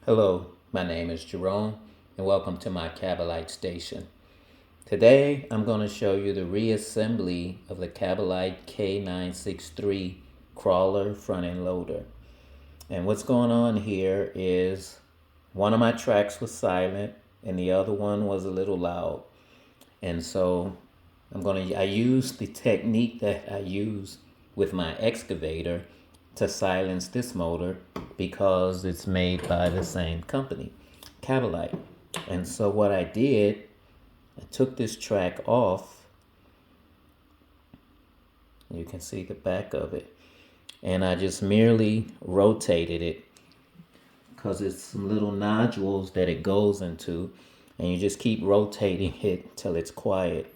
Hello, my name is Jerome, and welcome to my Kabolite station. Today, I'm going to show you the reassembly of the Kabolite K963 crawler front end loader. And what's going on here is one of my tracks was silent and the other one was a little loud. And so I use the technique that I use with my excavator to silence this motor because it's made by the same company, Kabolite. And so what I did, I took this track off. You can see the back of it. And I just merely rotated it because it's some little nodules that it goes into. And you just keep rotating it till it's quiet.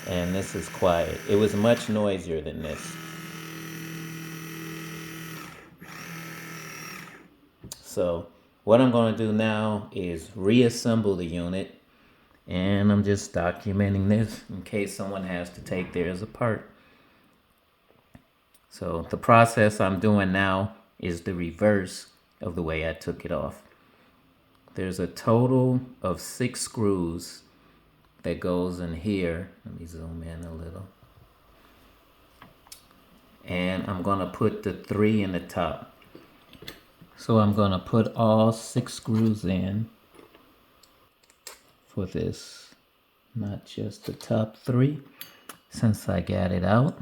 And this is quiet. It was much noisier than this. So what I'm going to do now is reassemble the unit, and I'm just documenting this in case someone has to take theirs apart. So the process I'm doing now is the reverse of the way I took it off. There's a total of 6 screws that goes in here. Let me zoom in a little. And I'm going to put the 3 in the top. So I'm going to put all 6 screws in for this, not just the top 3, since I got it out,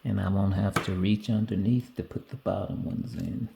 and I won't have to reach underneath to put the bottom ones in.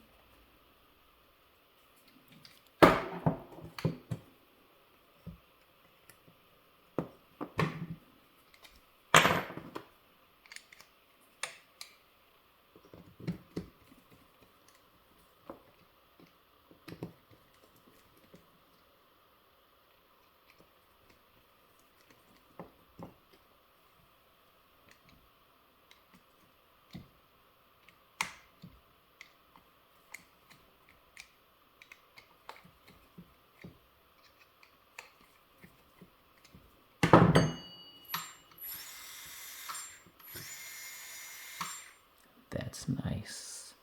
That's nice.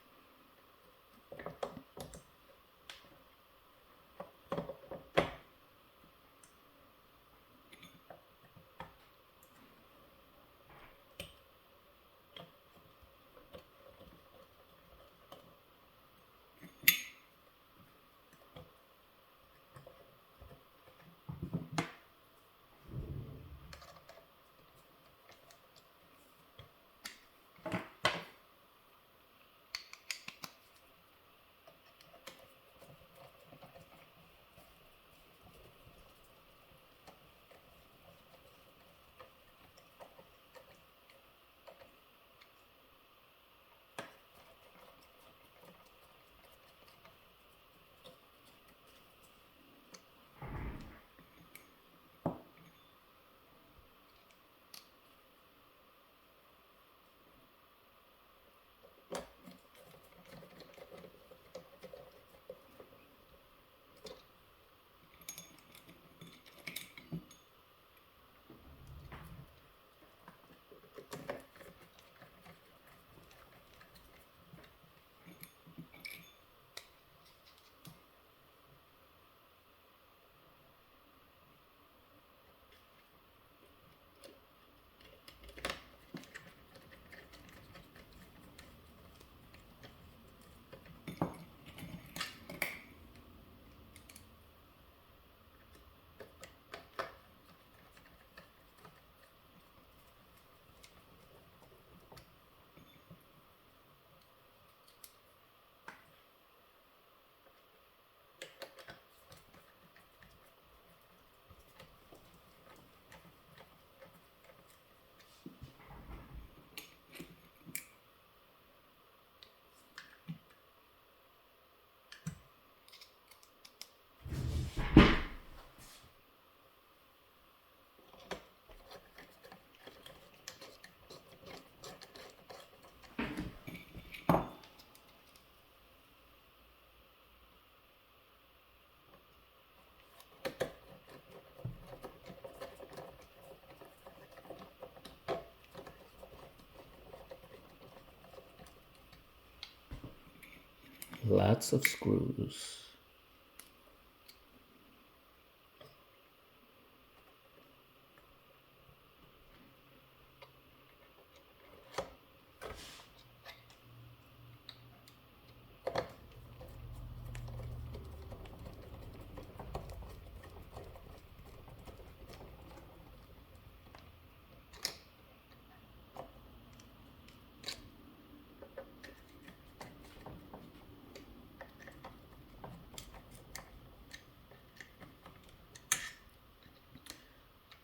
Lots of screws.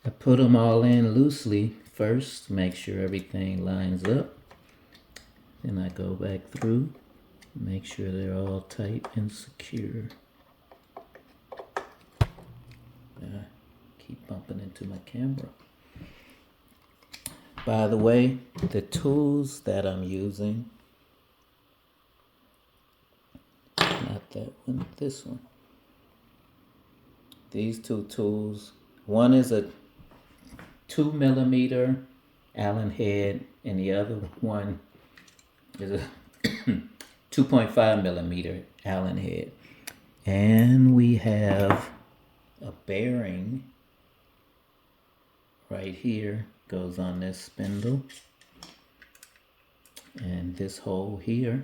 I put them all in loosely first, make sure everything lines up. Then I go back through, make sure they're all tight and secure. Keep bumping into my camera. By the way, the tools that I'm using, not that one, this one. These two tools, one is a 2mm Allen head, and the other one is a 2.5mm Allen head. And we have a bearing right here, goes on this spindle. And this hole here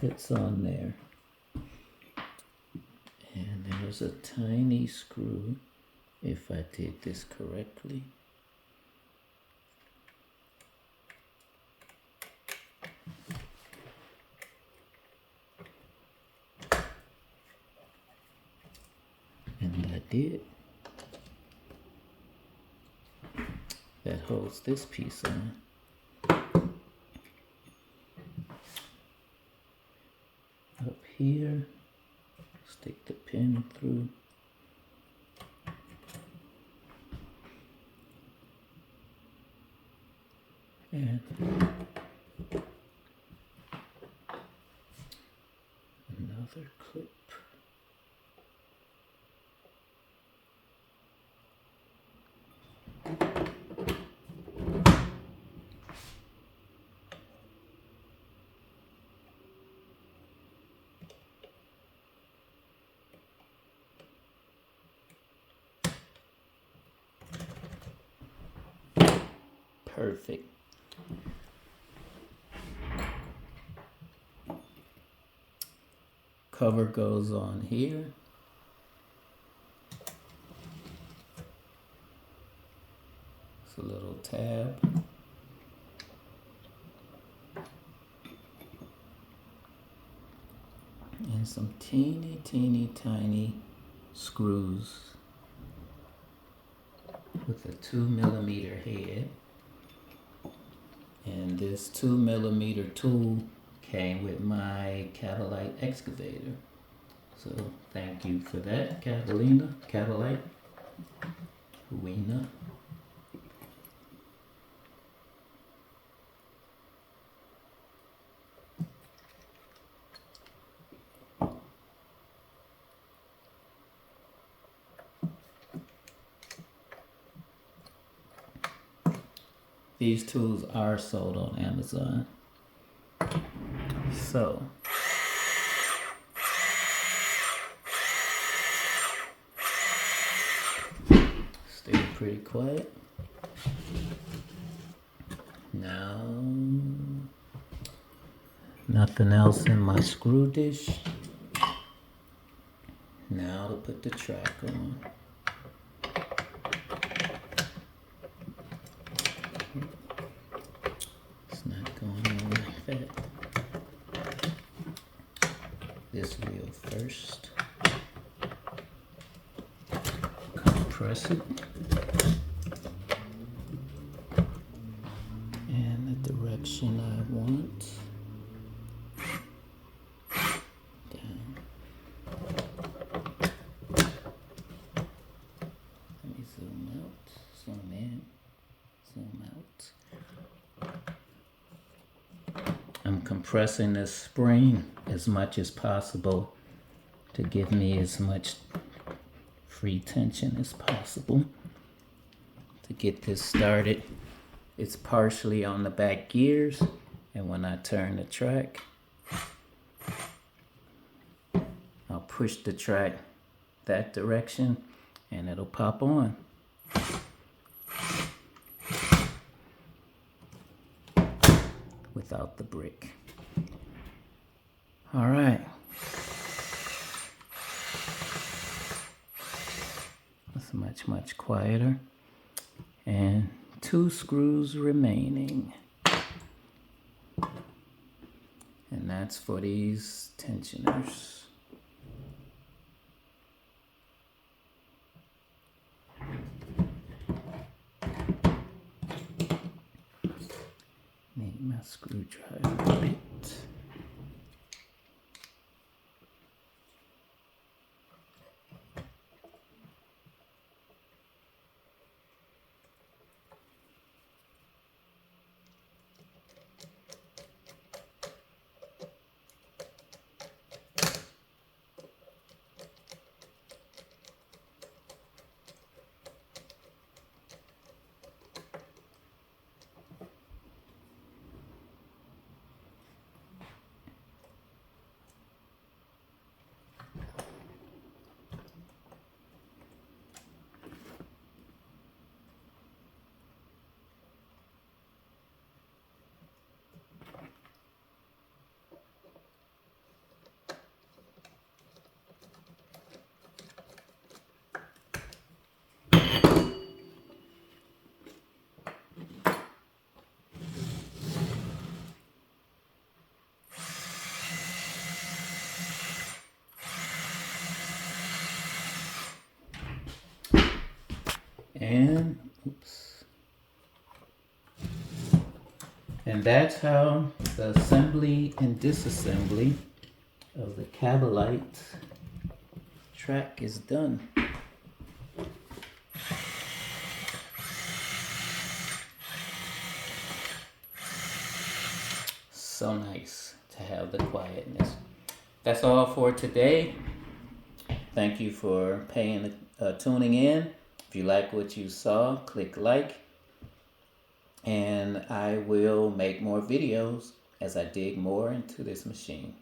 fits on there. And there's a tiny screw, if I did this correctly. And I did. That holds this piece on. Up here, stick the pin through. And another clip. Perfect. Cover goes on here. It's a little tab. And some teeny tiny screws with a 2mm head. And this 2mm tool came with my Kabolite excavator. So thank you for that, Kabolite. Weena. These tools are sold on Amazon. So, stay pretty quiet. Now, nothing else in my screw dish. Now to put the track on. This wheel first. Compress it. And the direction I want. Down. Let me zoom out, zoom in, zoom out. I'm compressing this spring as much as possible to give me as much free tension as possible to get this started it's partially on the back gears, and when I turn the track, I'll push the track that direction and it'll pop on. Without the brick. All right. It's much quieter. And 2 screws remaining. And that's for these tensioners. Need my screwdriver a bit. And oops. And that's how the assembly and disassembly of the Kabolite track is done. So nice to have the quietness. That's all for today. Thank you for tuning in. If you like what you saw, click like. And I will make more videos as I dig more into this machine.